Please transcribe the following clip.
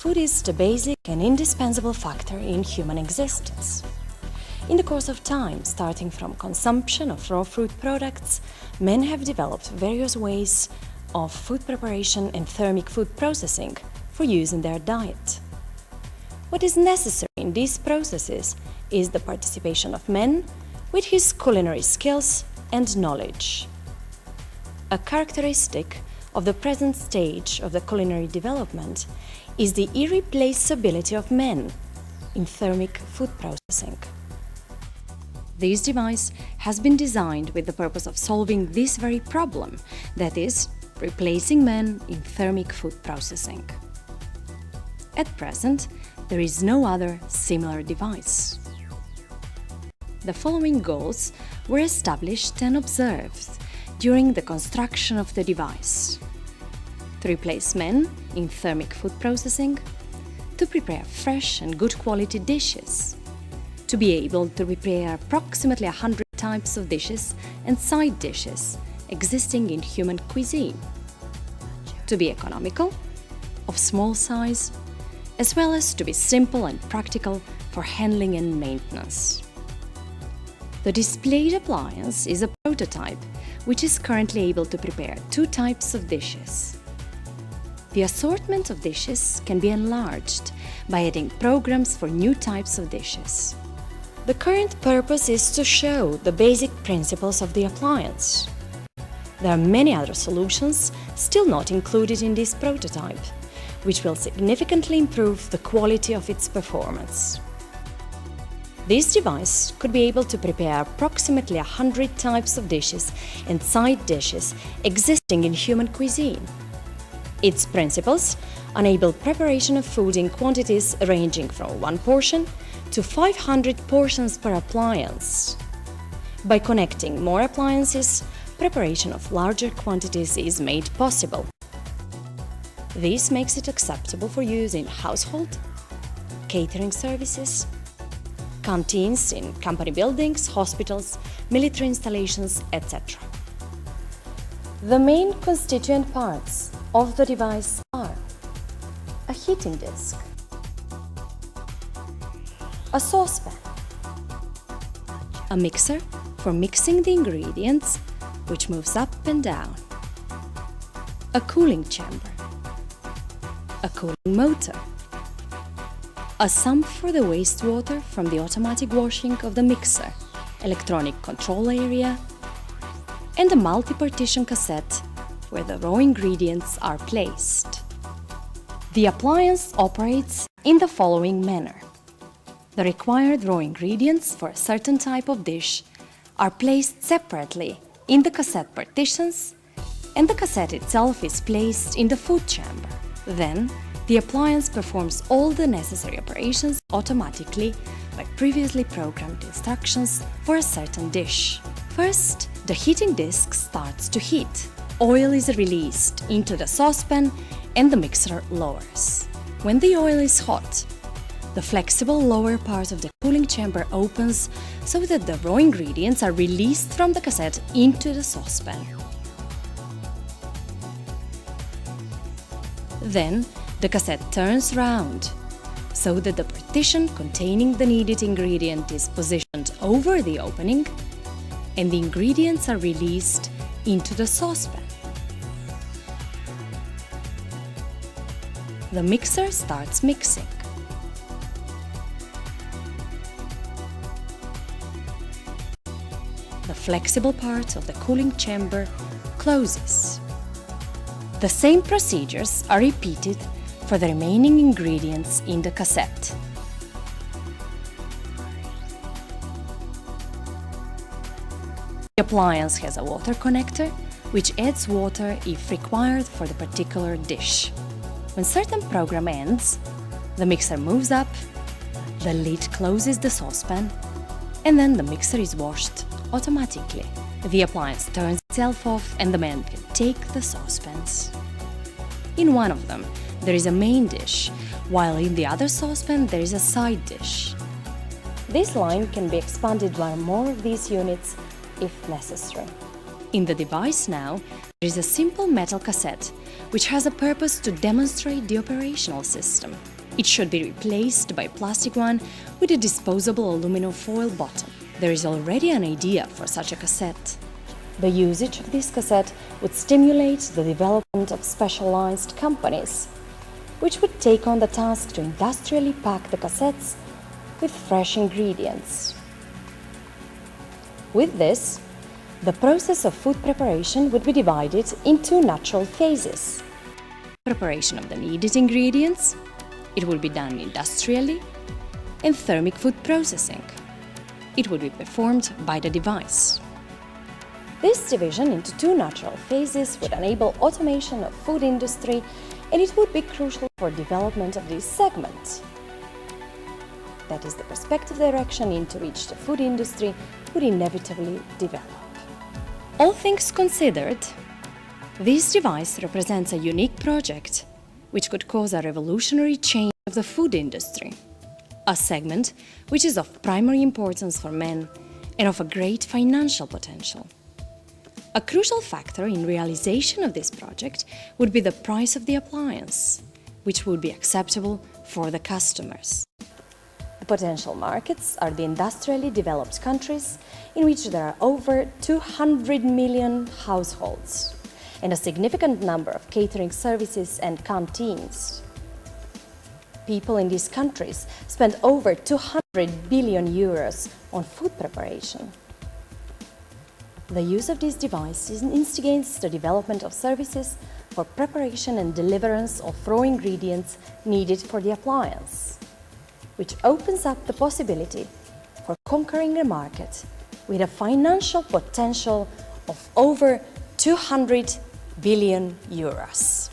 Food is the basic and indispensable factor in human existence. In the course of time, starting from consumption of raw fruit products, men have developed various ways of food preparation and thermic food processing for use in their diet. What is necessary in these processes is the participation of man with his culinary skills and knowledge. A characteristic of the present stage of the culinary development is the irreplaceability of men in thermic food processing. This device has been designed with the purpose of solving this very problem, that is, replacing men in thermic food processing. At present, there is no other similar device. The following goals were established and observed during the construction of the device: to replace men in thermic food processing, to prepare fresh and good quality dishes, to be able to prepare approximately 100 types of dishes and side dishes existing in human cuisine, to be economical, of small size, as well as to be simple and practical for handling and maintenance. The displayed appliance is a prototype which is currently able to prepare 2 types of dishes. The assortment of dishes can be enlarged by adding programs for new types of dishes. The current purpose is to show the basic principles of the appliance. There are many other solutions still not included in this prototype, which will significantly improve the quality of its performance. This device could be able to prepare approximately 100 types of dishes and side dishes existing in human cuisine. Its principles enable preparation of food in quantities ranging from 1 portion to 500 portions per appliance. By connecting more appliances, preparation of larger quantities is made possible. This makes it acceptable for use in household, catering services, canteens in company buildings, hospitals, military installations, etc. The main constituent parts of the device are a heating disc, a saucepan, a mixer for mixing the ingredients, which moves up and down, a cooling chamber, a cooling motor, a sump for the wastewater from the automatic washing of the mixer, electronic control area, and a multi-partition cassette where the raw ingredients are placed. The appliance operates in the following manner. The required raw ingredients for a certain type of dish are placed separately in the cassette partitions, and the cassette itself is placed in the food chamber. Then, the appliance performs all the necessary operations automatically by previously programmed instructions for a certain dish. First, the heating disc starts to heat. Oil is released into the saucepan and the mixer lowers. When the oil is hot, the flexible lower part of the cooling chamber opens so that the raw ingredients are released from the cassette into the saucepan. Then, the cassette turns round so that the partition containing the needed ingredient is positioned over the opening and the ingredients are released into the saucepan. The mixer starts mixing. The flexible part of the cooling chamber closes. The same procedures are repeated for the remaining ingredients in the cassette. The appliance has a water connector, which adds water if required for the particular dish. When certain program ends, the mixer moves up, the lid closes the saucepan, and then the mixer is washed automatically. The appliance turns itself off and the man can take the saucepans. In one of them, there is a main dish, while in the other saucepan there is a side dish. This line can be expanded by more of these units if necessary. In the device now, there is a simple metal cassette which has a purpose to demonstrate the operational system. It should be replaced by a plastic one with a disposable aluminum foil bottom. There is already an idea for such a cassette. The usage of this cassette would stimulate the development of specialized companies, which would take on the task to industrially pack the cassettes with fresh ingredients. With this, the process of food preparation would be divided in two natural phases. Preparation of the needed ingredients, it will be done industrially, and thermic food processing. It will be performed by the device. This division into two natural phases would enable automation of food industry, and it would be crucial for development of this segment. That is the perspective direction into which the food industry would inevitably develop. All things considered, this device represents a unique project which could cause a revolutionary change of the food industry, a segment which is of primary importance for men and of a great financial potential. A crucial factor in realization of this project would be the price of the appliance, which would be acceptable for the customers. The potential markets are the industrially developed countries in which there are over 200 million households and a significant number of catering services and canteens. People in these countries spend over 200 billion euros on food preparation. The use of this device instigates the development of services for preparation and deliverance of raw ingredients needed for the appliance, which opens up the possibility for conquering a market with a financial potential of over 200 billion euros.